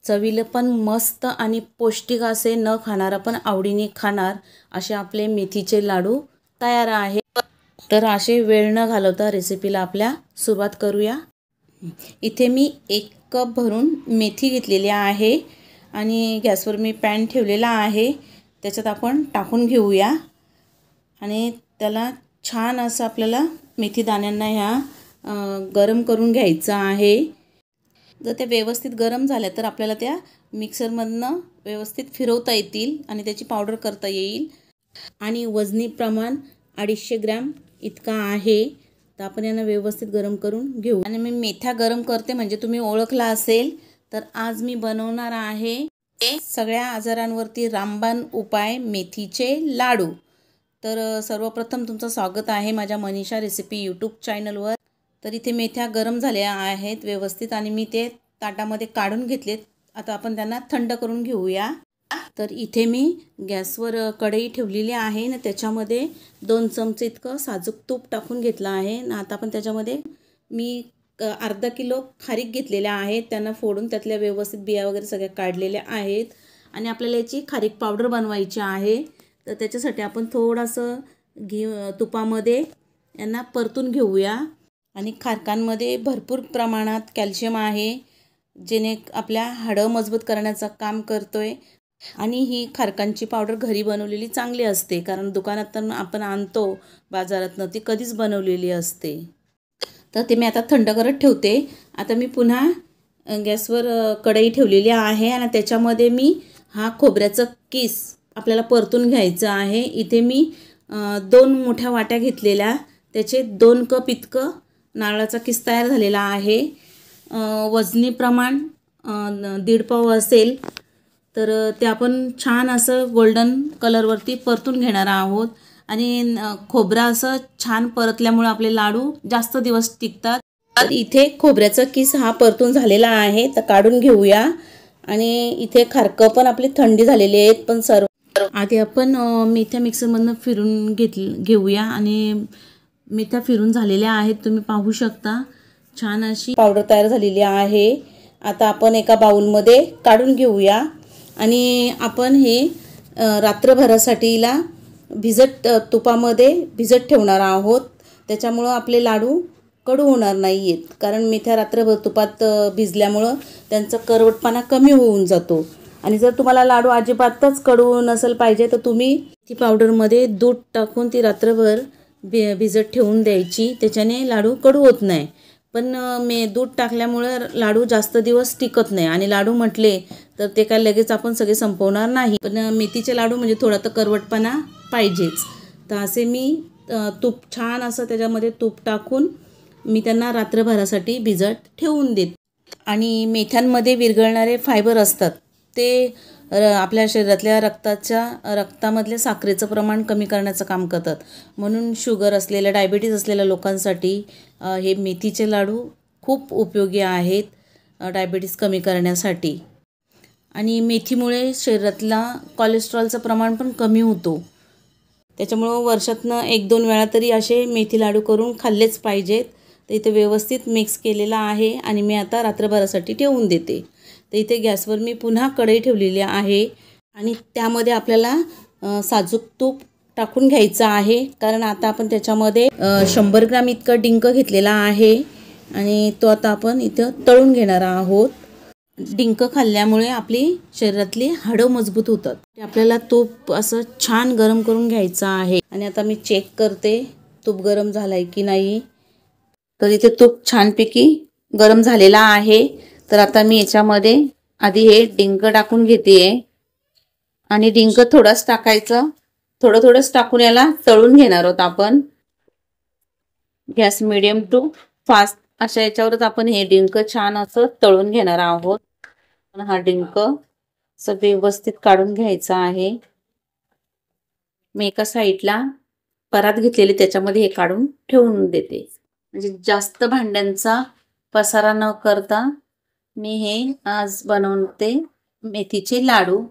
चवीला पण मस्त आणि पौष्टिक असे, न खाणारा पण आवडीने खाणार असे आपले मेथीचे लाडू तयार आहे। तर असे वेळ न घालवता रेसिपीला आपल्या सुरुवात करूया। इथे मी 1 कप भरून मेथी घेतलेली आहे आणि गॅसवर मी पॅन ठेवलेला आहे। त्याच्यात आपण टाकून घेऊया आणि त्याला छान असं आपल्याला मेथी दाण्यांना ह्या गरम करून घ्यायचं आहे। जर त्या व्यवस्थित गरम झाल्या तर आपल्याला त्या मिक्सरमधनं व्यवस्थित फिरवता येतील आणि त्याची पावडर करता येईल। आणि वजनी प्रमाण 250 ग्रॅम इतका आहे। तर आपण यांना व्यवस्थित गरम करून घेऊ। आणि मी मेथ्या गरम करते म्हणजे तुम्ही ओळखला असेल, तर आज मी बनवणार आहे सगळ्या आजारांवरती रामबाण उपाय मेथीचे लाडू। तर सर्वप्रथम तुमचं स्वागत आहे माझ्या मनीषा रेसिपी यूट्यूब चॅनलवर। तर इथे मेथ्या गरम झाल्या आहेत व्यवस्थित आणि मी ते ताटामध्ये काढून घेतलेत। आता आपण त्यांना थंड करून घेऊया। तर इथे मी गॅसवर कढई ठेवलेली आहे आणि त्याच्यामध्ये 2 चमचे इतकं साजूक तूप टाकून घेतलं आहे। आणि आता आपण त्याच्यामध्ये मी अर्धा किलो खारीक घेतलेल्या आहेत, त्यांना फोडून त्यातल्या व्यवस्थित बिया वगैरे सगळ्या काढलेल्या आहेत। आणि आपल्याला याची खारीक पावडर बनवायची आहे। तर त्याच्यासाठी आपण थोडंसं तुपामध्ये यांना परतून घेऊया। आणि खारकांमध्ये भरपूर प्रमाणात कॅल्शियम आहे, जेणे आपल्या हाडं मजबूत करण्याचं काम करतोय। आणि ही खारकांची पावडर घरी बनवलेली चांगली असते, कारण दुकानात तर आपण आणतो बाजारातनं, ती कधीच बनवलेली असते। तर ते मी आता थंड करत ठेवते। आता मी पुन्हा गॅसवर कढई ठेवलेली आहे आणि त्याच्यामध्ये मी हा खोबऱ्याचा किस आपल्याला परतून घ्यायचा आहे। इथे मी 2 मोठ्या वाट्या घेतलेल्या, त्याचे 2 कप इतकं नारळाचा किस तयार झालेला आहे। वजनी प्रमाण 1.5 पाव असेल। तर ते आपण छान असं गोल्डन कलरवरती परतून घेणार आहोत। आणि खोबरा असं छान परतल्यामुळे आपले लाडू जास्त दिवस टिकतात। तर इथे खोबऱ्याचा किस हा परतून झालेला आहे, तर काढून घेऊया। आणि इथे खारकं पण आपली थंडी झालेली आहेत, पण सर्व आधी आपण मेथ्या मिक्सरमधनं फिरून घेऊया। आणि मेथ्या फिरून झालेल्या आहेत, तुम्ही पाहू शकता छान अशी पावडर तयार झालेली आहे। आता आपण एका बाउलमध्ये काढून घेऊया। आणि आपण हे रात्रभरासाठीला तुपामध्ये भिजत ठेवणार आहोत। त्याच्यामुळं आपले लाडू कडू होणार नाही आहेत, कारण मेथ्या रात्रभर तुपात भिजल्यामुळं त्यांचा करवटपणा कमी होऊन जातो। आणि जर तुम्हाला लाडू अजिबातच कडू नसेल पाहिजे, तर तुम्ही ती पावडरमध्ये दूध टाकून ती रात्रभर भिजत ठेवून द्यायची, त्याच्याने लाडू कडू होत नाही। पण दूध टाकल्यामुळे लाडू जास्त दिवस टिकत नाही आणि लाडू म्हटले तर ते काय लगेच आपण सगळे संपवणार नाही। पण मेथीचे लाडू म्हणजे थोडा तर करवटपणा पाहिजेच। तर असे मी तूप छान असं त्याच्यामध्ये तूप टाकून मी त्यांना रात्रभरासाठी भिजत ठेवून देते। आणि मेथ्यांमध्ये विरघळणारे फायबर असतात, ते आपल्या शरीरातल्या रक्तामधल्या साखरेचं प्रमाण कमी करण्याचं काम करतात। म्हणून शुगर असलेल्या, डायबिटीज असलेल्या लोकांसाठी हे मेथीचे लाडू खूप उपयोगी आहेत, डायबिटीज कमी करण्यासाठी। आणि मेथीमुळे शरीरातला कोलेस्ट्रॉलचं प्रमाण पण कमी होतो। त्याच्यामुळं वर्षातनं 1-2 वेळा तरी असे मेथी लाडू करून खाल्लेच पाहिजेत। तर इथे व्यवस्थित मिक्स केलेला आहे आणि मी आता रात्रभरासाठी ठेवून देते। तर इथे गॅसवर मी पुन्हा कढई ठेवलेली आहे आणि त्यामध्ये आपल्याला साजूक तूप टाकून घ्यायचं आहे, कारण आता आपण त्याच्यामध्ये 100 ग्रॅम इतका डिंक घेतलेला आहे आणि तो आता आपण इथं तळून घेणार आहोत। डिंक खाल्ल्यामुळे आपली शरीरातली हाडं मजबूत होतात। आपल्याला तूप असं छान गरम करून घ्यायचं आहे। आणि आता मी चेक करते तूप गरम झालंय की नाही। तर इथे तूप छानपैकी गरम झालेला आहे। तर आता मी याच्यामध्ये आधी हे डिंक टाकून घेते आणि डिंक थोडाच टाकायचं, थोडंच टाकून याला तळून घेणार आहोत आपण। गॅस मिडियम टू फास्ट अशा याच्यावरच आपण हे डिंक छान असं तळून घेणार आहोत। हा डिंक असं व्यवस्थित काढून घ्यायचा आहे। मी एका साईडला परात घेतलेली, त्याच्यामध्ये हे काढून ठेवून देते, म्हणजे जास्त भांड्यांचा पसारा न करता मी हे आज बनवते मेथीचे लाडू।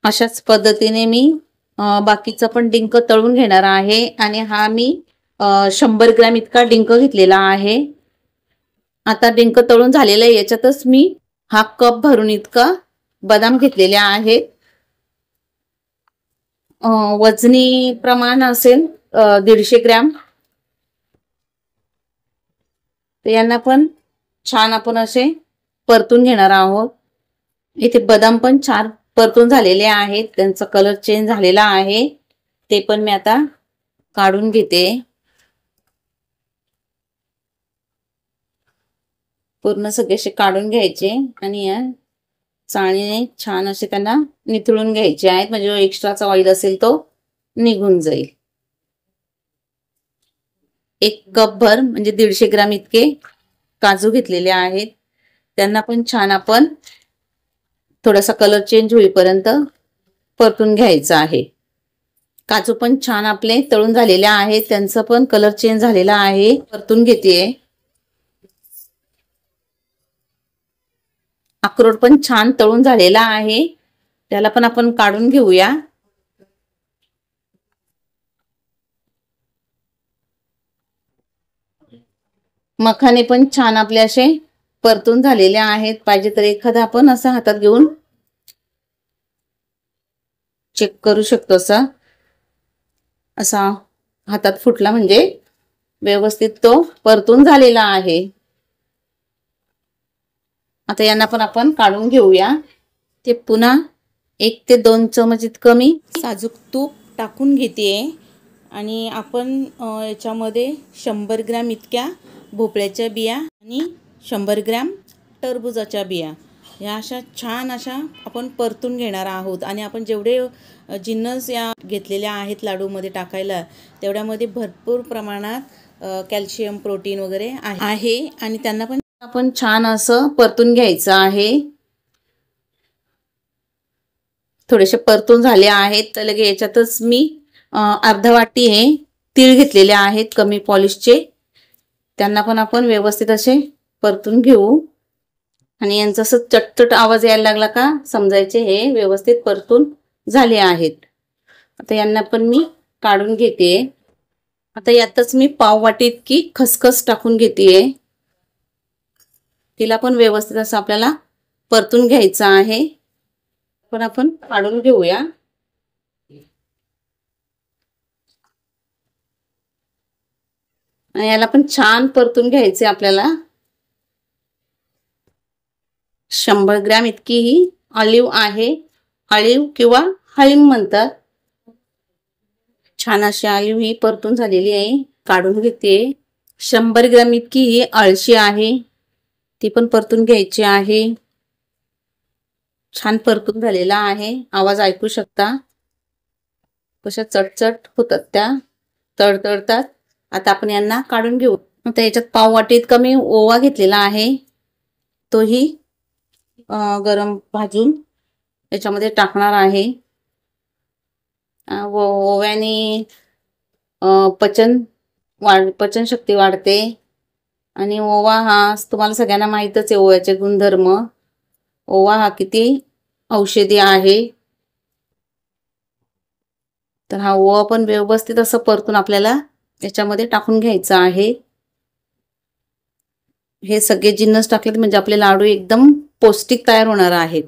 अशाच पद्धतीने मी बाकीचं पण डिंक तळून घेणार आहे। आणि हा मी 100 ग्रॅम इतका डिंक घेतलेला आहे। आता डिंक तळून झालेला आहे, याच्यातच मी हा कप भरून इतका बदाम घेतलेले आहेत. वजनी प्रमाण असेल 150 ग्रॅम. तर यांना पण छान आपण असे परतून घेणार आहोत. इथे बदाम पण छान परतून झालेले आहेत, त्यांचा कलर चेंज झालेला आहे. ते पण मी आता काढून घेते. पूर्ण सगळे असे काढून घ्यायचे आणि या चाळणीने छान असे त्यांना निथळून घ्यायचे आहेत, म्हणजे जो एक्स्ट्राचा ऑइल असेल तो निघून जाईल. 1 कप भर म्हणजे 150 ग्रॅम इतके काजू घेतलेले आहेत. त्यांना पण छान आपण थोडासा कलर चेंज होईपर्यंत परतून घ्यायचा आहे. काजू पण छान आपले तळून झालेले आहेत, त्यांचा पण कलर चेंज झालेला आहे. परतून घेते. अक्रोड पण छान तळून झालेला आहे, त्याला पण आपण काढून घेऊया. मखाने पण छान आपले असे परतून झालेले आहेत. पाहिजे तर एखादा आपण असा हातात घेऊन चेक करू शकतो. असा हातात फुटला म्हणजे व्यवस्थित तो परतून झालेला आहे. आता यांना पण आपण काढून घेऊया. ते पुन्हा 1 ते 2 चमच इतकं मी साजूक तूप टाकून घेते आणि आपण याच्यामध्ये 100 ग्रॅम इतक्या भोपळ्याच्या बिया आणि 100 ग्रॅम टरबुजाच्या बिया या अशा छान अशा आपण परतून घेणार आहोत. आणि आपण जेवढे जिन्नस या घेतलेल्या आहेत लाडूमध्ये टाकायला, तेवढ्यामध्ये भरपूर प्रमाणात कॅल्शियम, प्रोटीन वगैरे आहे आणि त्यांना पण आपण छान असं परतून घ्यायचं आहे. थोडेसे परतून झाले आहेत तर लगे याच्यातच मी अर्धा वाटी हे तीळ घेतलेले आहेत कमी पॉलिशचे. त्यांना पण आपण व्यवस्थित असे परतून घेऊ आणि यांचा असं चटचट आवाज यायला लागला का समजायचे हे व्यवस्थित परतून झाले आहेत. आता यांना पण मी काढून घेते. आता यातच मी पाव वाटी इतकी खसखस टाकून घेते. तिला पण व्यवस्थित असं आपल्याला परतून घ्यायचं आहे. पण आपण काढून घेऊया. याला पण छान परतून घ्यायचे आपल्याला. 100 ग्रॅम इतकी ही ऑलिव्ह आहे. ऑलिव्ह किंवा हळीम म्हणतात. छान अशी ऑलिव्ह ही परतून झालेली आहे, काढून घेते. 100 ग्रॅम इतकी ही अळशी आहे, ती पण परतून घ्यायची आहे. छान परतून झालेला आहे. आवाज ऐकू शकता कशा चटचट होतात, त्या तडतडतात. आता आपण यांना काढून घेऊ. आता याच्यात पाव वाटी इतका मी ओवा घेतलेला आहे, तोही गरम भाजून याच्यामध्ये टाकणार आहे. ओव्याने पचनशक्ती वाढते आणि ओवा हा तुम्हाला सगळ्यांना माहीतच आहे ओव्याचे गुणधर्म. ओवा हा किती औषधी आहे. तर हा ओवा पण व्यवस्थित असं परतून आपल्याला याच्यामध्ये टाकून घ्यायचा आहे. हे सगळे जिन्नस टाकले म्हणजे आपले लाडू एकदम पौष्टिक तयार होणार आहेत.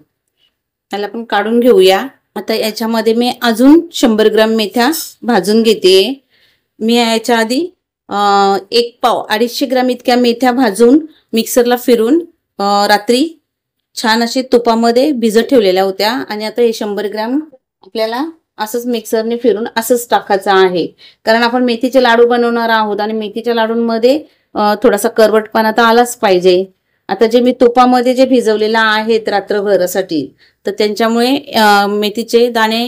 त्याला पण काढून घेऊया. आता याच्यामध्ये मी अजून 100 ग्रॅम मेथ्या भाजून घेते. मी याच्या आधी 1 पाव 250 ग्रॅम इतक्या मेथ्या भाजून मिक्सरला फिरून रात्री छान अशी तुपामध्ये भिजत ठेवलेल्या होत्या. आणि आता हे 100 ग्रॅम आपल्याला असंच मिक्सरने फिरून असंच टाकायचं आहे, कारण आपण मेथीचे लाडू बनवणार आहोत आणि मेथीच्या लाडूंमध्ये थोडासा करवटपणा तर आलाच पाहिजे. आता जे मी तुपामध्ये जे भिजवलेला आहेत रात्रभरासाठी, तर त्यांच्यामुळे मेथीचे दाणे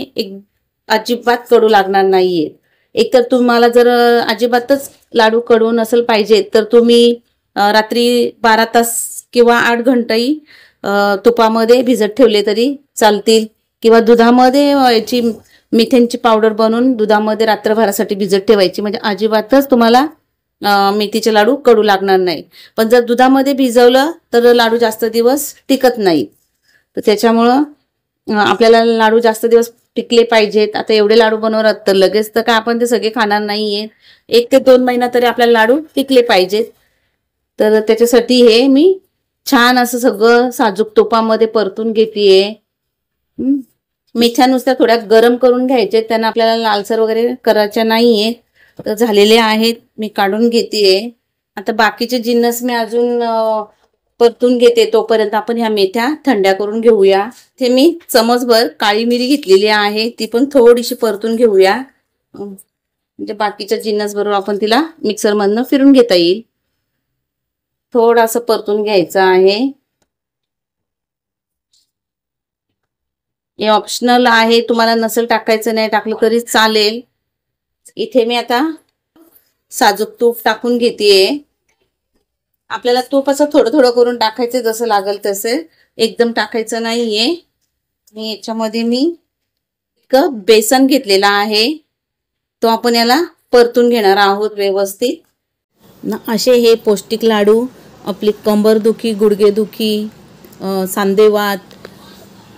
अजिबात कडू लागणार नाहीये. एकतर तुम्हाला जर अजिबातच लाडू कडू नसेल पाहिजे तर तुम्ही रात्री 12 तास किंवा 8 घंटाही तुपामध्ये भिजत ठेवले तरी चालतील, किंवा दुधामध्ये याची मेथ्यांची पावडर बनवून दुधामध्ये रात्रभरासाठी भिजत ठेवायची, म्हणजे अजिबातच तुम्हाला मेथीचे लाडू कडू लागणार नाही. पण जर दुधामध्ये भिजवलं तर लाडू जास्त दिवस टिकत नाही. तर त्याच्यामुळं आपल्याला लाडू जास्त दिवस टिकले पाहिजेत. आता एवढे लाडू बनवणार तर लगेच तर काय आपण ते सगळे खाणार नाहीये. 1 ते 2 महिना तरी आपल्याला लाडू टिकले पाहिजेत. तर त्याच्यासाठी हे मी छान असं सगळं साजूक तुपामध्ये परतून घेतेय. मेथ्या नुसत्या थोड्या गरम करून घ्यायचे, त्यांना आपल्याला लालसर वगैरे करायच्या नाहीये. तर झालेले आहेत, मी काढून घेतेय. आता बाकीचे जिन्नस मी अजून परतून घेते. तोपर्यंत आपण ह्या मेथ्या थंड्या करून घेऊया. ते मी चमचभर काळी मिरी घेतलेली आहे, ती पण थोडीशी परतून घेऊया. म्हणजे बाकीच्या जिन्नस बरोबर आपण तिला मिक्सर मधनं फिरून घेता येईल. थोडंसं परतून घ्यायचं आहे. हे ऑप्शनल आहे, तुम्हाला नसेल टाकायचं नाही टाकलं तरी चालेल. इथे मी आता साजूक तूप टाकून घेतेय. आपल्याला तूप असं थोडं थोडं करून टाकायचं, जसं लागेल तसे, एकदम टाकायचं नाहीये. आणि याच्यामध्ये मी एक बेसन घेतलेला आहे, तो आपण याला परतून घेणार आहोत व्यवस्थित. असे हे पौष्टिक लाडू आपली कंबरदुखी, गुडघेदुखी, सांधेवात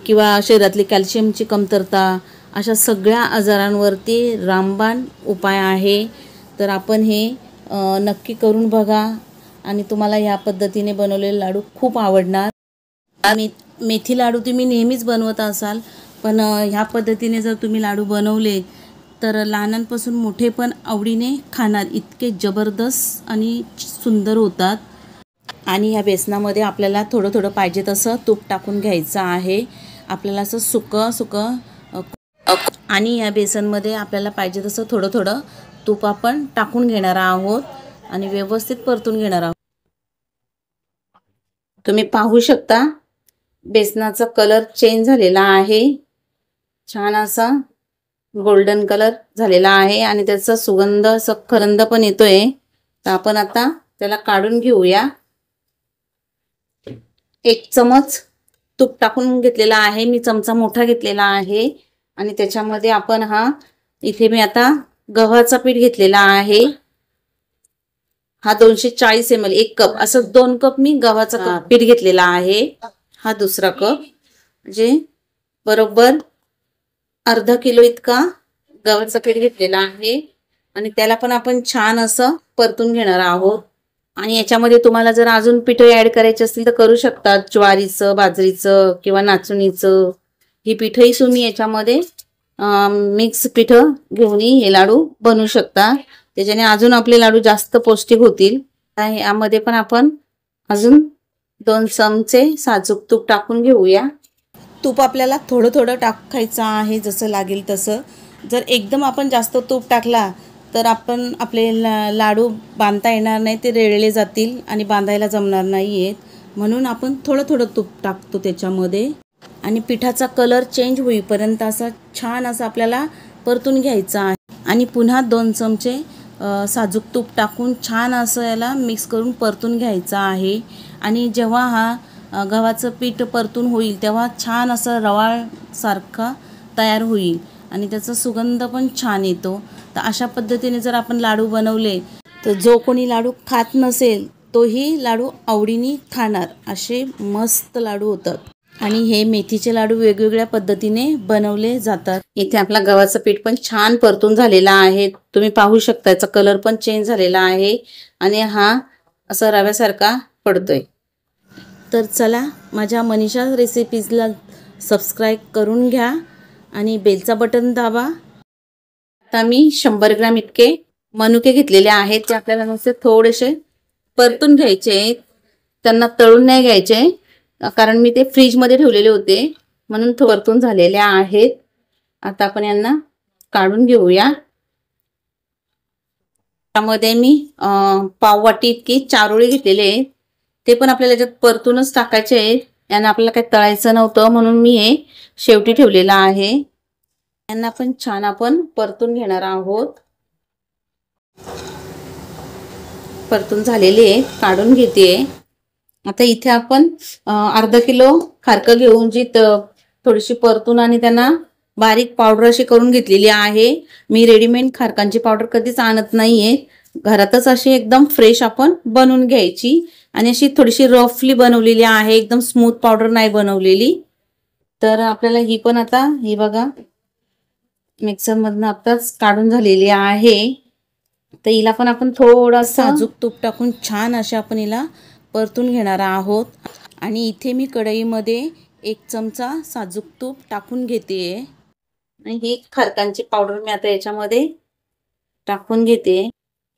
किंवा शरीरातली कॅल्शियमची कमतरता अशा सगळ्या आजारांवरती रामबाण उपाय आहे. तर आपण हे नक्की करून बघा आणि तुम्हाला ह्या पद्धतीने बनवलेले लाडू खूप आवडणार. मेथी लाडू तुम्ही नेहमीच बनवत असाल, पण ह्या पद्धतीने जर तुम्ही लाडू बनवले तर लहानांपासून मोठे पण आवडीने खाणार, इतके जबरदस्त आणि सुंदर होतात. आणि ह्या बेसनामध्ये आपल्याला थोडं थोडं पाहिजे तसं तूप टाकून घ्यायचं आहे. आपल्याला असं सुकं आणि या बेसनमध्ये आपल्याला पाहिजे तसं थोडं थोडं तूप आपण टाकून घेणार आहोत आणि व्यवस्थित परतून घेणार आहोत. तुम्ही पाहू शकता बेसनाचा कलर चेंज झालेला आहे, छान असा गोल्डन कलर झालेला आहे आणि त्याचा सुगंध सखरंद पण येतोय. तर आपण आता त्याला काढून घेऊया. 1 चमच तूप टाकून घेतलेला आहे, मी चमचा मोठा घेतलेला आहे. आणि त्याच्यामध्ये आपण इथे मी आता गव्हाचा पीठ घेतलेला आहे. हा 240 ml 1 कप, असं 2 कप मी गव्हाचा पीठ घेतलेला आहे. हा दुसरा कप, म्हणजे बरोबर अर्धा किलो इतका गव्हाचा पीठ घेतलेला आहे. आणि त्याला पण आपण छान असं परतून घेणार आहोत. आणि याच्यामध्ये तुम्हाला जर अजून पिठं ऍड करायची असतील तर करू शकतात, ज्वारीचं, बाजरीचं किंवा नाचणीचं. ही पिठंही तुम्ही याच्यामध्ये मिक्स पिठं घेऊन हे लाडू बनवू शकता, त्याच्याने अजून आपले लाडू जास्त पौष्टिक होतील. यामध्ये पण आपण अजून 2 चमचे साजूक तूप टाकून घेऊया. तूप आपल्याला थोडं थोडं टाकायचं आहे, जसं लागेल तसं. जर एकदम आपण जास्त तूप टाकला तर आपले लाडू बांधता येणार नाही, ते रेळले जातील आणि बांधायला जमणार नाही आहेत. म्हणून आपण थोडं थोडं तूप टाकतो त्याच्यामध्ये. आणि पिठाचा कलर चेंज होईपर्यंत असं छान असं आपल्याला परतून घ्यायचं आहे. आणि पुन्हा 2 चमचे साजूक तूप टाकून छान असं याला मिक्स करून परतून घ्यायचं आहे. आणि जेव्हा गव्हाचं पीठ परतून होईल तेव्हा छान असं रवाळसारखा तयार होईल आणि त्याचा सुगंध पण छान येतो. तर अशा पद्धतीने जर आपण लाडू बनवले तर जो कोणी लाडू खात नसेल तोही लाडू आवडीने खाणार, असे मस्त लाडू होतात. आणि हे मेथीचे लाडू वेगवेगळ्या पद्धतीने बनवले जातात. इथे आपला गव्हाचं पीठ पण छान परतून झालेला आहे, तुम्ही पाहू शकता. याचा कलर पण चेंज झालेला आहे आणि हा असा रव्यासारखा पडतोय. तर चला, माझ्या मनीषा रेसिपीजला सबस्क्राईब करून घ्या आणि बेलचा बटन दाबा. आता मी 100 ग्रॅम इतके मनुके घेतलेले आहेत, ते आपल्याला नुसते थोडेसे परतून घ्यायचे, त्यांना तळून नाही घ्यायचे, कारण मी ते फ्रीजमध्ये ठेवलेले होते म्हणून परतून झालेले आहेत. आता आपण यांना काढून घेऊया. त्यामध्ये मी पाव वाटी इतकी चारोळी घेतलेले आहेत, ते पण आपल्याला याच्यात परतूनच टाकायचे आहेत. यांना आपल्याला काही तळायचं नव्हतं म्हणून मी हे शेवटी ठेवलेलं आहे. यांना पण छान आपण परतून घेणार आहोत. परतून झालेले आहे, काढून घेते. आता इथे आपण अर्धा किलो खारकं घेऊन जी थोडीशी परतून आणि त्यांना बारीक पावडर अशी करून घेतलेली आहे. मी रेडीमेड खारकांची पावडर कधीच आणत नाहीये, घरातच अशी एकदम फ्रेश आपण बनवून घ्यायची. आणि अशी थोडीशी रफली बनवलेली आहे, एकदम स्मूथ पावडर नाही बनवलेली. तर आपल्याला ही पण आता ही बघा मिक्सर मधनं आताच काढून झालेली आहे. तर हिला पण आपण थोडं साजूक तूप टाकून छान अशा आपण हिला परतून घेणार आहोत। आणि इथे मी कढईमध्ये 1 चमचा साजूक तूप टाकून घेते आणि ही खारकांची पावडर मी आता याच्यामध्ये टाकून घेते।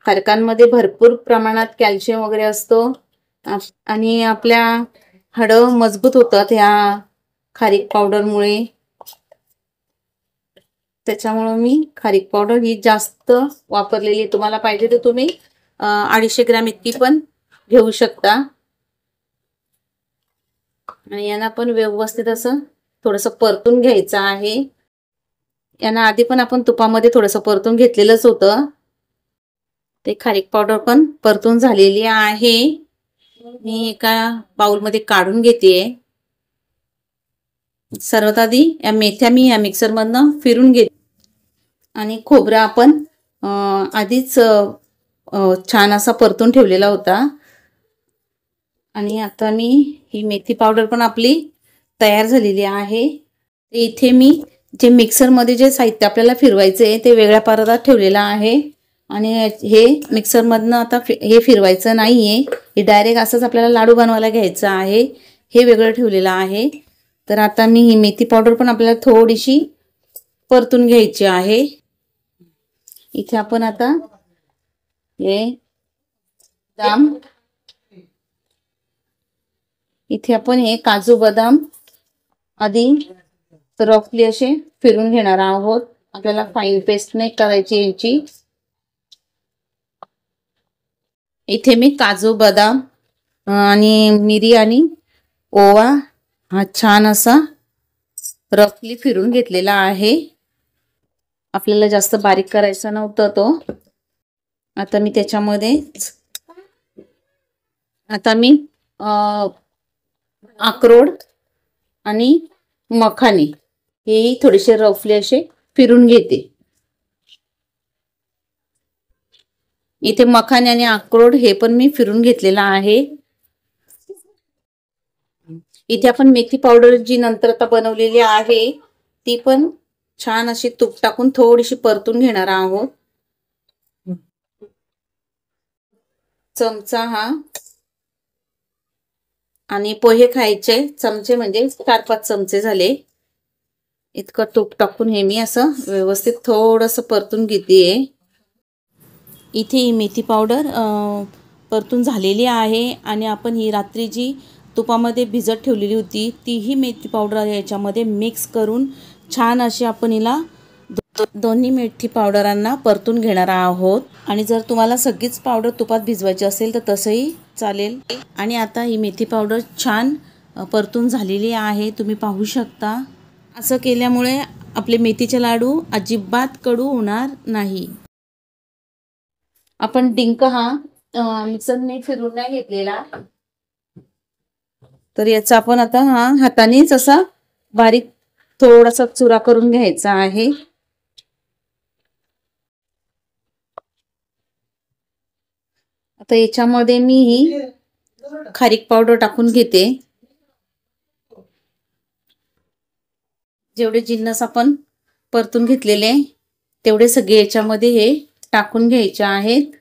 खारकांमध्ये भरपूर प्रमाणात कॅल्शियम वगैरे असतो आणि आपल्या हाडं मजबूत होतात ह्या खारीक पावडरमुळे। त्याच्यामुळे मी खारीक पावडर ही जास्त वापरलेली, तुम्हाला पाहिजे तर तुम्ही 250 ग्रॅम इतकी पण घेऊ शकता। आणि यांना पण व्यवस्थित असं थोडंसं परतून घ्यायचं आहे। यांना आधी पण आपण तुपामध्ये थोडंसं परतून घेतलेलंच होतं। ते खारीक पावडर पण परतून झालेली आहे। मी एका बाउलमध्ये काढून घेते। सर्वात आधी या मेथ्या मी या मिक्सरमधनं फिरून घेते आणि खोबरा आपण आधीच छान असा परतून ठेवलेला होता। आणि आता मी ही मेथी पावडर पण आपली तयार झालेली आहे। इथे मी जे मिक्सरमध्ये जे साहित्य आपल्याला फिरवायचे आहे ते वेगळ्या परातात ठेवलेलं आहे आणि हे मिक्सरमधनं आता हे फिरवायचं नाहीये, हे डायरेक्ट असंच आपल्याला लाडू बनवायला घ्यायचं आहे। हे वेगळं ठेवलेलं आहे। तर आता मी ही मेथी पावडर पण आपल्याला थोडीशी परतून घ्यायची आहे। इथे आपण आता हे बदाम, इथे आपण हे काजू बदाम आधी रफली असे फिरून घेणार आहोत। आपल्याला फाईन पेस्ट नाही करायची याची। इथे मी काजू बदाम आणि मिरी आणि ओवा हा छान असा रफली फिरून घेतलेला आहे। आपल्याला जास्त बारीक करायचा नव्हता तो। आता मी त्याच्यामध्ये अक्रोड आणि मखाने हे थोडेसे रफली असे फिरून घेते। इथे मखाने आणि अक्रोड हे पण मी फिरून घेतलेला आहे। इथे आपण मेथी पावडर जी नंतर आता बनवलेली आहे ती पण छान अशी तूप टाकून थोडीशी परतून घेणार आहोत। चमचा हा आणि पोहे खायचे चमचे म्हणजे 4-5 चमचे झाले इतकं तूप टाकून हे मी असं व्यवस्थित थोडंसं परतून घेते। इथे ही मेथी पावडर परतून झालेली आहे आणि आपण ही रात्री जी तुपामध्ये भिजत ठेवलेली होती ती ही मेथी पावडर याच्यामध्ये मिक्स करून छान अशी आपण हिला दोन्ही मेथी पावडरांना परतून घेणार आहोत। आणि जर तुम्हाला सगळीच पावडर तुपात भिजवायची असेल तर तसंही चालेल। आणि आता ही मेथी पावडर छान परतून झालेली आहे, तुम्ही पाहू शकता। असं केल्यामुळे आपले मेथीचे लाडू अजिबात कडू होणार नाही। आपण डिंक हा मिक्सरने फिरून नाही घेतलेला, तर याचा आपण आता हा हातानेच असा बारीक थोडासा चुरा करून घ्यायचा आहे। आता याच्यामध्ये मी ही खारीक पावडर टाकून घेते। जेवढे जिन्नस आपण परतून घेतलेले तेवढे सगळे याच्यामध्ये हे टाकून घ्यायचे आहेत।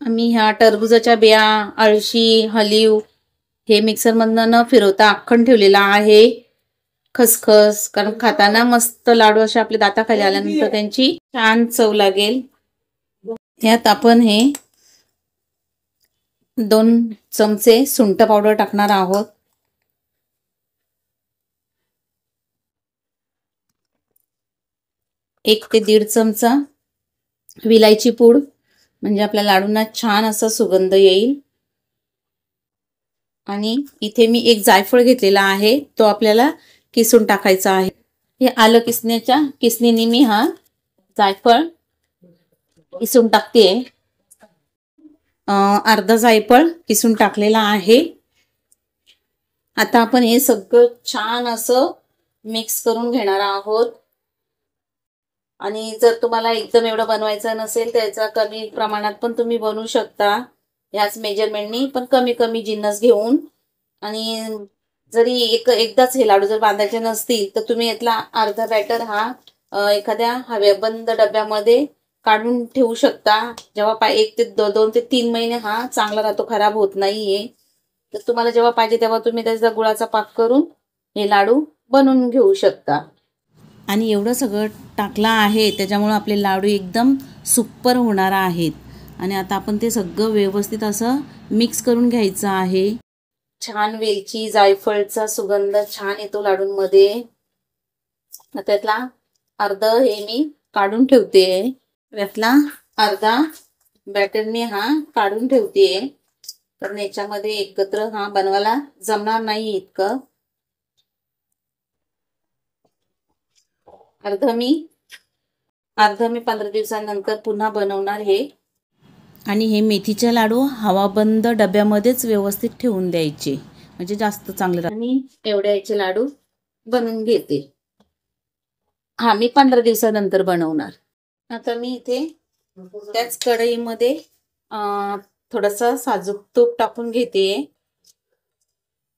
आम्ही ह्या टरबूजाच्या बिया, अळशी, हलीव हे मिक्सरमधनं न फिरवता अख्खन ठेवलेला आहे। खसखस, कारण खाताना मस्त लाडू असे आपल्या दाताखाली आल्यानंतर त्यांची छान चव लागेल। यात आपण हे 2 चमचे सुंठ पावडर टाकणार आहोत। 1 ते 1.5 चमचा विलायची पूड, म्हणजे आपल्या लाडूंना छान असा सुगंध येईल। आणि इथे मी 1 जायफळ घेतलेला आहे, तो आपल्याला किसून टाकायचा आहे। हे आलं किसण्याच्या किसणीने मी हा जायफळ किसून टाकते। अर्धा जायफळ किसून टाकलेला आहे। आता आपण हे सगळं छान असं मिक्स करून घेणार आहोत। आणि जर तुम्हाला एकदम एवढं बनवायचं नसेल तर याचा कमी प्रमाणात पण तुम्ही बनवू शकता, याच मेजरमेंटनी, पण कमी कमी जिन्नस घेऊन। आणि जरी एकदाच हे लाडू जर बांधायचे नसतील तर तुम्ही यातला अर्धा बॅटर हा एखाद्या हवेबंद डब्यामध्ये काढून ठेवू शकता. जेव्हा 1 ते 2 ते 3 महिने हा चांगला राहतो, खराब होत नाहीये. तर तुम्हाला जेव्हा पाहिजे तेव्हा तुम्ही त्याचा गुळाचा पाक करून हे लाडू बनवून घेऊ शकता. आणि एवढं सगळं टाकलं आहे त्याच्यामुळं आपले लाडू एकदम सुपर होणार आहेत. आणि आता आपण ते सगळं व्यवस्थित असं मिक्स करून घ्यायचं आहे. छान वेलची जायफळचा सुगंध छान येतो लाडूंमध्ये. त्यातला अर्ध हे मी काढून ठेवते. त्यातला अर्धा बॅटर मी हा काढून ठेवते. कारण याच्यामध्ये एकत्र हा बनवायला जमणार नाही इतकं. अर्ध मी 15 दिवसांनंतर पुन्हा बनवणार हे. आणि हे मेथीचे लाडू हवाबंद डब्यामध्येच व्यवस्थित ठेवून द्यायचे, म्हणजे जास्त चांगले. आणि एवढे याचे लाडू बनवून घेते. हा मी 15 दिवसानंतर बनवणार. आता मी इथे त्याच कढईमध्ये थोडंसं साजूक तूप टाकून घेते.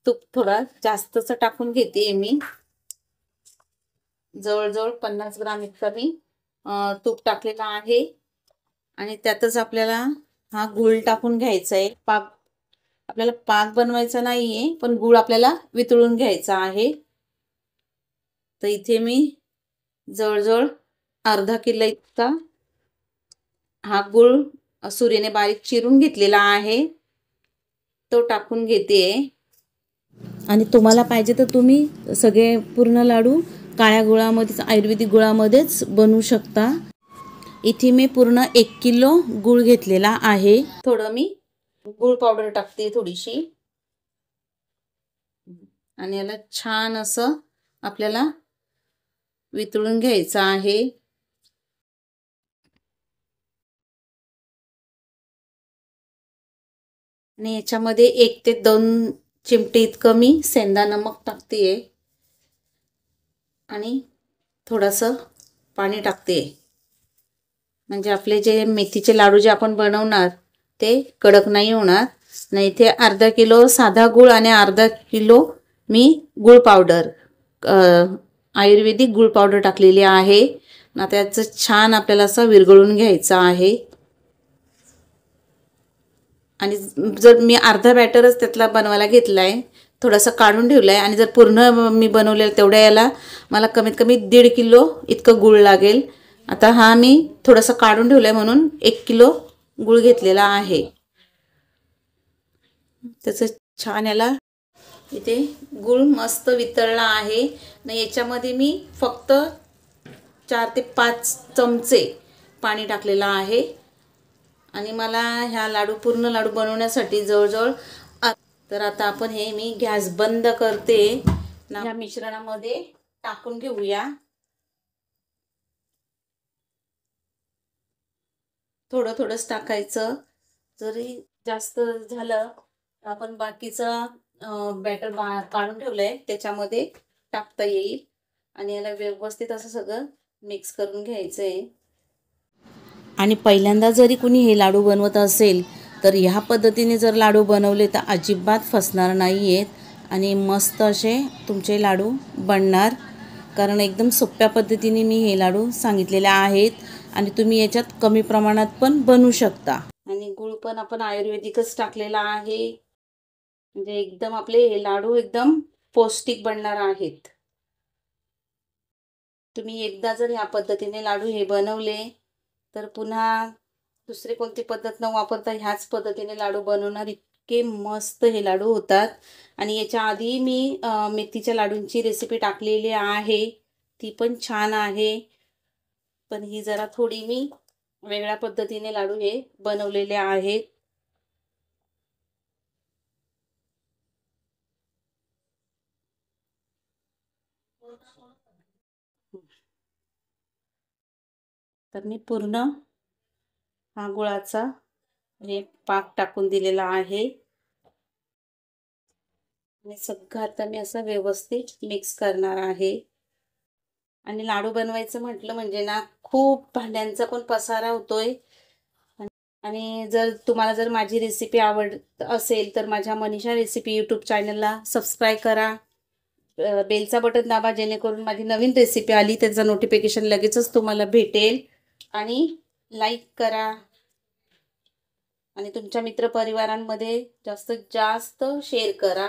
तूप थोडा जास्तच टाकून घेते मी. जवळजवळ 50 ग्राम इतका मी तूप टाकलेला आहे. आणि त्यातच आपल्याला हा गूळ टाकून घ्यायचा आहे. आपल्याला पाक बनवायचा नाहीये, पण गूळ आपल्याला वितळून घ्यायचा आहे. तर इथे मी जवळजवळ अर्धा किलो इतका हा गूळ सुरीने बारीक चिरून घेतलेला आहे, तो टाकून घेते. आणि तुम्हाला पाहिजे तर तुम्ही सगळे पूर्ण लाडू काळ्या गुळामध्येच, आयुर्वेदिक गुळामध्येच बनवू शकता. इथे मी पूर्ण 1 किलो गूळ घेतलेला आहे. थोडं मी गूळ पावडर टाकते थोडीशी. आणि याला छान असं आपल्याला वितळून घ्यायचं आहे. आणि याच्यामध्ये 1 ते 2 चिमटे इतकं मी सेंधा नमक टाकते. आणि थोडंसं पाणी टाकते, म्हणजे आपले जे मेथीचे लाडू जे आपण बनवणार ते कडक नाही होणार. नाही ते अर्धा किलो साधा गूळ आणि अर्धा किलो मी गूळ पावडर, आयुर्वेदिक गूळ पावडर टाकलेली आहे ना. त्याचं छान आपल्याला असं विरघळून घ्यायचं आहे. आणि जर मी अर्धा बॅटरच त्यातला बनवायला घेतला आहे, थोडासा काढून ठेवला आहे. आणि जर पूर्ण मी बनवलेलं तेवढ्या याला मला कमीत कमी 1.5 किलो इतकं गूळ लागेल. आता हा मी थोडासा काढून ठेवला आहे म्हणून 1 किलो गूळ घेतलेला आहे. त्याचं छान याला इथे गूळ मस्त वितळला आहे ना. याच्यामध्ये मी फक्त 4 ते 5 चमचे पाणी टाकलेलं आहे. आणि मला ह्या लाडू पूर्ण लाडू बनवण्यासाठी जवळजवळ. तर आता आपण हे मी गॅस बंद करते. ह्या मिश्रणामध्ये टाकून घेऊया. थोडं थोडंच टाकायचं. जरी जास्त झालं आपण बाकीचं बॅटर काढून ठेवलंय त्याच्यामध्ये टाकता येईल. आणि याला व्यवस्थित असं सगळं मिक्स करून घ्यायचं आहे. आणि पहिल्यांदा जरी कुणी हे लाडू बनवत असेल तर ह्या पद्धतीने जर लाडू बनवले तर अजिबात फसणार नाही आहेत. आणि मस्त असे तुमचे लाडू बनणार. कारण एकदम सोप्या पद्धतीने मी हे लाडू सांगितलेले आहेत. आणि तुम्ही याच्यात कमी प्रमाणात पण बनवू शकता. आणि गूळ पण आपण आयुर्वेदिकच टाकलेला आहे, म्हणजे एकदम आपले हे लाडू एकदम पौष्टिक बनणार आहेत. तुम्ही एकदा जर ह्या पद्धतीने लाडू हे बनवले तर पुन्हा दुसरी कोणती पद्धत न वापरता ह्याच पद्धतीने लाडू बनवणार. इतके मस्त हे लाडू होतात. आणि याच्या आधी मी मेथीच्या लाडूंची रेसिपी टाकलेली आहे, ती पण छान आहे. पण ही जरा थोडी मी वेगळ्या पद्धतीने लाडू हे बनवलेले आहेत. तर मी पूर्ण हा गुळाचा हे पाक टाकून दिलेला आहे. आणि सगळं आता मी असं व्यवस्थित मिक्स करणार आहे. आणि लाडू बनवायचं म्हटलं म्हणजे ना खूप भांड्यांचा पण पसारा होतोय. आणि जर तुम्हाला जर माझी रेसिपी आवडत असेल तर माझ्या मनीषा रेसिपी यूट्यूब चॅनलला सबस्क्राईब करा. बेलचा बटन दाबा, जेणेकरून माझी नवीन रेसिपी आली त्याचं नोटिफिकेशन लगेचच तुम्हाला भेटेल. आणि लाईक करा आणि तुमच्या मित्रपरिवारांमध्ये जास्तीत जास्त शेअर करा.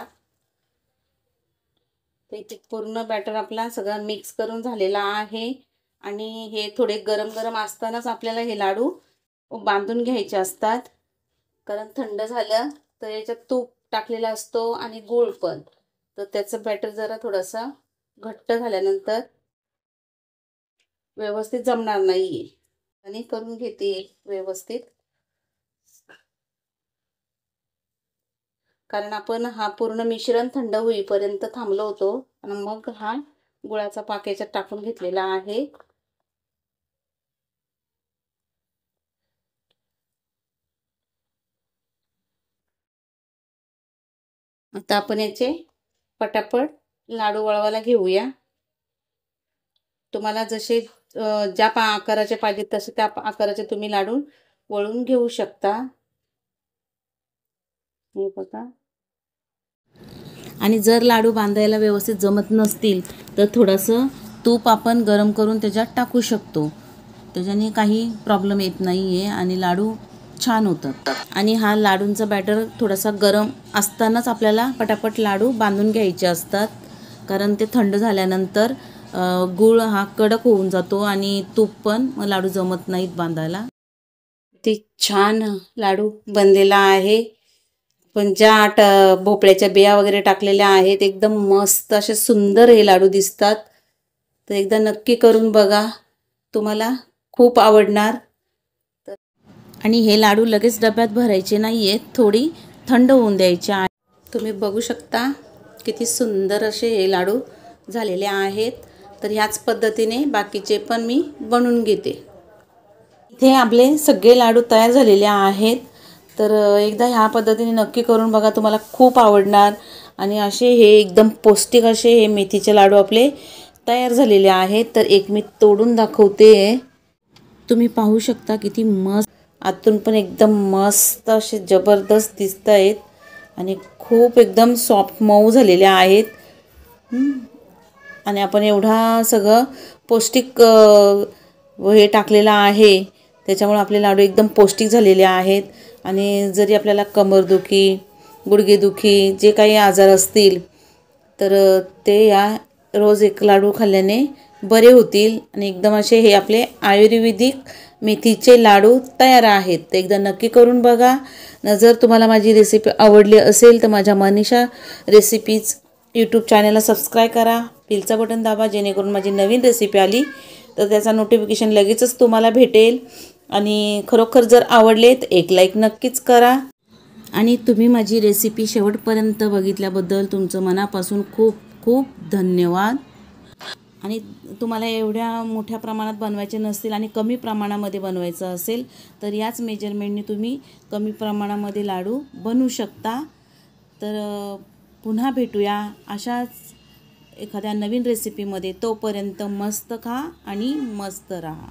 तर इथे पूर्ण बॅटर आपला सगळा मिक्स करून झालेला आहे. आणि हे थोडे गरम गरम असतानाच आपल्याला हे लाडू बांधून घ्यायचे असतात, कारण थंड झालं तर याच्यात तूप टाकलेला असतो आणि गूळ पण, तर त्याचं बॅटर जरा थोडासा घट्ट झाल्यानंतर व्यवस्थित जमणार नाहीये. आणि करून घेते व्यवस्थित, कारण आपण हा पूर्ण मिश्रण थंड होईपर्यंत थांबलो होतो आणि मग हा गुळाचा पाक याच्यात टाकून घेतलेला आहे. आता आपण याचे पटापट लाडू वळवायला घेऊया. तुम्हाला जसे ज्या आकाराचे पाहिजेत तसे त्या आकाराचे तुम्ही लाडू वळून घेऊ शकता. हे बघा. आणि जर लाडू बांधायला व्यवस्थित जमत नसतील तर थोडंसं तूप आपण गरम करून त्याच्यात टाकू शकतो, त्याच्याने काही प्रॉब्लेम येत नाही आहे आणि लाडू छान होतात. आणि हा लाडूंचा बॅटर थोडासा गरम असतानाच आपल्याला पटापट लाडू बांधून घ्यायचे असतात, कारण ते थंड झाल्यानंतर गूळ हा कडक होऊन जातो आणि तूप पण लाडू जमत नाहीत बांधायला. ते छान लाडू बनलेला आहे. पण ज्या भोपळ्याच्या बिया वगैरे टाकलेल्या आहेत, एकदम मस्त असे सुंदर हे लाडू दिसतात. तर एकदा नक्की करून बघा, तुम्हाला खूप आवडणार. आणि हे लाडू लगेच डब्यात भरायचे नाही आहेत, थोडी थंड होऊन द्यायचे आहे. तुम्ही बघू शकता किती सुंदर असे हे लाडू झालेले आहेत. तर ह्याच पद्धतीने बाकीचे पण मी बनवून घेते. इथे आपले सगळे लाडू तयार झालेले आहेत. तर एकदा ह्या पद्धतीने नक्की करून बघा, तुम्हाला खूप आवडणार. आणि असे हे एकदम पौष्टिक असे हे मेथीचे लाडू आपले तयार झालेले आहेत. तर एक मी तोडून दाखवते. तुम्ही पाहू शकता किती मस्त, आतून पण एकदम मस्त असे जबरदस्त दिसत आहेत आणि खूप एकदम सॉफ्ट मऊ झालेले आहेत. आणि आपण एवढा सगळं पौष्टिक हे टाकलेलं आहे, त्याच्यामुळे आपले लाडू एकदम पौष्टिक झालेले आहेत. आणि जरी आपल्याला कंबरदुखी, गुडघेदुखी जे काही आजार असतील तर ते या रोज एक लाडू खाल्ल्याने बरे होतील. आणि एकदम असे हे आपले आयुर्वेदिक मेथीचे लाडू तयार आहेत. तर एकदा नक्की करून बघा. जर तुम्हाला माझी रेसिपी आवडली असेल तर माझ्या मनीषा रेसिपीज यूट्यूब चॅनलला सबस्क्राईब करा, बेलचं बटन दाबा, जेणेकरून माझी नवीन रेसिपी आली तर त्याचा नोटिफिकेशन लगेचच तुम्हाला भेटेल. आणि खरोखर जर आवडले तर एक लाईक नक्कीच करा. आणि तुम्ही माझी रेसिपी शेवटपर्यंत बघितल्याबद्दल तुमचं मनापासून खूप खूप धन्यवाद. आणि तुम्हाला एवढ्या मोठ्या प्रमाणात बनवायचे नसतील आणि कमी प्रमाणामध्ये बनवायचं असेल तर याच मेजरमेंटने तुम्ही कमी प्रमाणामध्ये लाडू बनवू शकता. तर पुन्हा भेटूया अशाच एखाद्या नवीन रेसिपीमध्ये. तोपर्यंत मस्त खा आणि मस्त राहा.